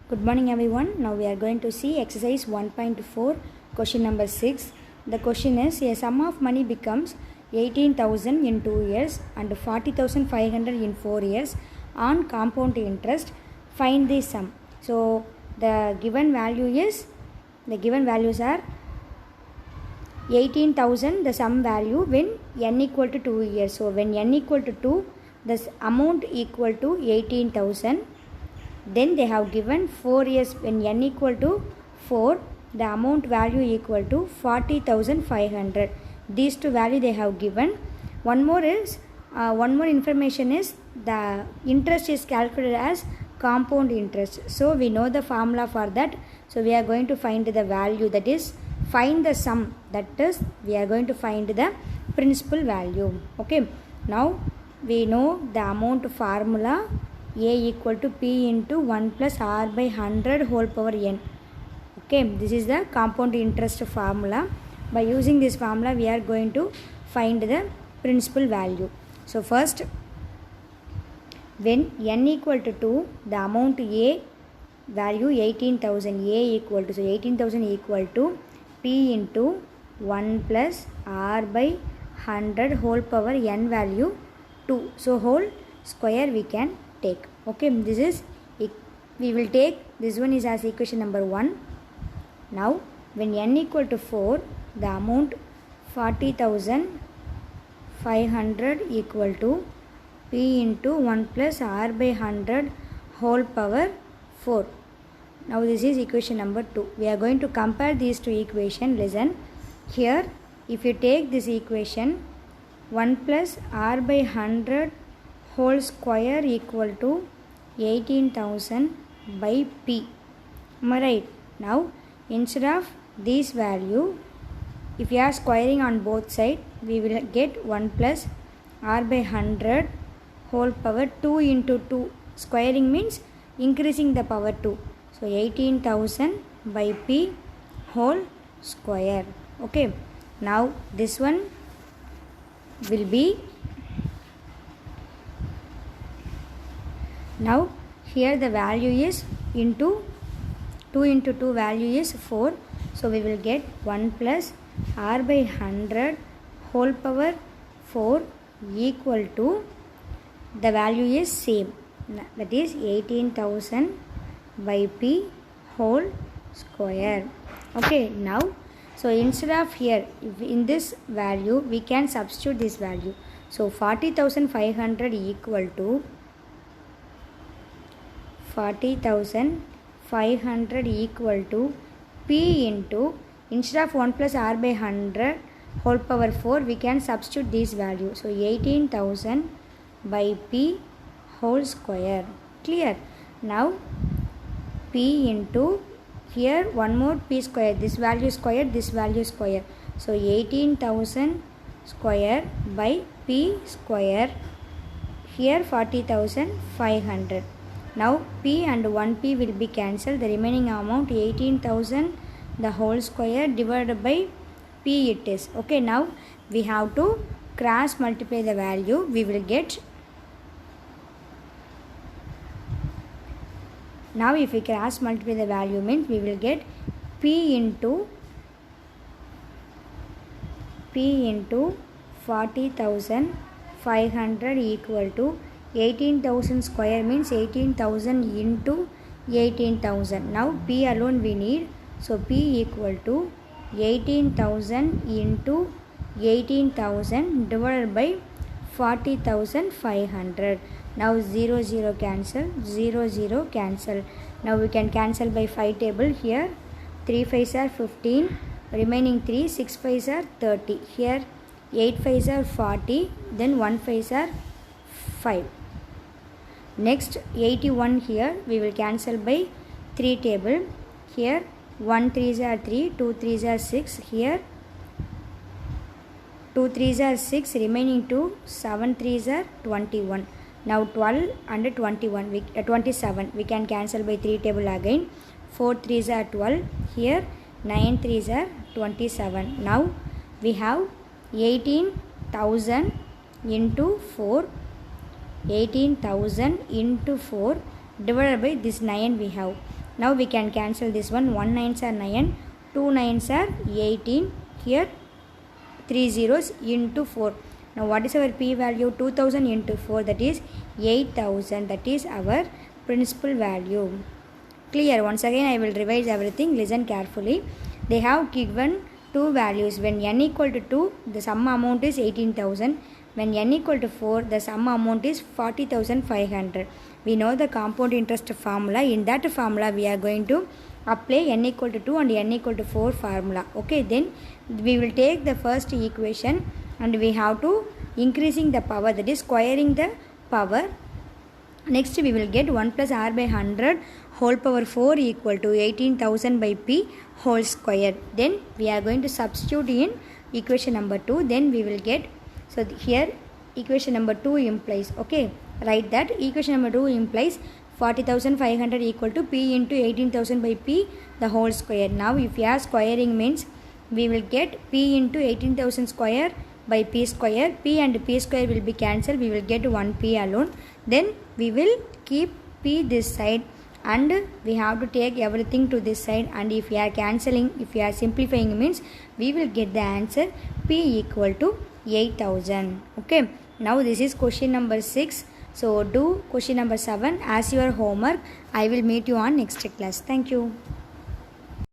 Good morning everyone. Now we are going to see exercise 1.4 question number 6. The question is a sum of money becomes 18,000 in 2 years and 40,500 in 4 years on compound interest. Find the sum. So the given values are 18,000 the sum value when n equal to 2 years. So when n equal to 2, the amount equal to 18,000. Then they have given 4 years when n equal to 4, the amount value equal to 40,500. These two value they have given. One more information is the interest is calculated as compound interest. So we know the formula for that. So we are going to find the value, that is find the sum, that is we are going to find the principal value. Okay, now we know the amount formula. A equal to P into 1 plus R by 100 whole power n. Okay, this is the compound interest formula. By using this formula, we are going to find the principal value. So first, when n equal to 2, the amount A value 18,000. A equal to, so 18,000 equal to P into 1 plus R by 100 whole power n value 2. So whole square we can take. Okay, this is, we will take this one is as equation number 1. Now when n equal to 4, the amount 40,500 equal to P into 1 plus R by 100 whole power 4. Now this is equation number 2. We are going to compare these two equations. Listen here, if you take this equation 1 plus R by 100 whole square equal to 18,000 by P. Am I right? Now instead of this value, if you are squaring on both sides, we will get 1 plus R by 100 whole power 2 into 2. Squaring means increasing the power 2. So 18,000 by P whole square. Okay, now this one will be, now here the value is into 2 into 2 value is 4. So we will get 1 plus R by 100 whole power 4 equal to, the value is same, that is 18,000 by P whole square. Okay, now so instead of here, in this value we can substitute this value. So 40,500 equal to 40,500 equal to P into, instead of 1 plus R by 100 whole power 4, we can substitute this value. So 18,000 by P whole square. Clear? Now P into, here one more P square, this value square, this value square. So 18,000 square by P square, here 40,500. Now P and 1P will be cancelled. The remaining amount 18,000 the whole square divided by P it is. Okay, now we have to cross multiply the value. We will get, now if we cross multiply the value means we will get P into 40,500 equal to 18,000 square means 18,000 into 18,000. Now P alone we need. So P equal to 18,000 into 18,000 divided by 40,500. Now 0 0 cancel, 0 0 cancel. Now we can cancel by 5 table. Here 3 5s are 15, remaining 3, 6 5s are 30. Here 8 5s are 40, then 1 5s are 5. Next 81, here we will cancel by 3 table. Here 1 3s are 3, 2 3s are 6. Here 2 3s are 6, remaining 2, 7 3s are 21. Now 12 and 21, 27 we can cancel by 3 table again. 4 3s are 12. Here 9 3s are 27. Now we have 18,000 into 4, 18,000 into 4 divided by this 9 we have. Now we can cancel this one. 1 9s are 9, 2 9s are 18. Here 3 zeros into 4. Now what is our p value? 2000 into 4, that is 8000. That is our principal value. Clear? Once again I will revise everything. Listen carefully. They have given two values. When n equal to 2, the sum amount is 18,000. When n equal to 4, the sum amount is 40,500. We know the compound interest formula. In that formula we are going to apply n equal to 2 and n equal to 4 formula. Okay, then we will take the first equation and we have to increasing the power, that is squaring the power. Next we will get 1 plus r by 100 whole power 4 equal to 18,000 by p whole square. Then we are going to substitute in equation number 2. Then we will get, so here equation number 2 implies, okay, write that equation number 2 implies 40,500 equal to p into 18,000 by p the whole square. Now if we are squaring means we will get p into 18,000 square by p square. P and p square will be cancelled. We will get 1p alone. Then we will keep p this side and we have to take everything to this side, and if we are cancelling, if we are simplifying means we will get the answer p equal to 8,000. Okay, now this is question number 6. So do question number 7 as your homework. I will meet you on next class. Thank you.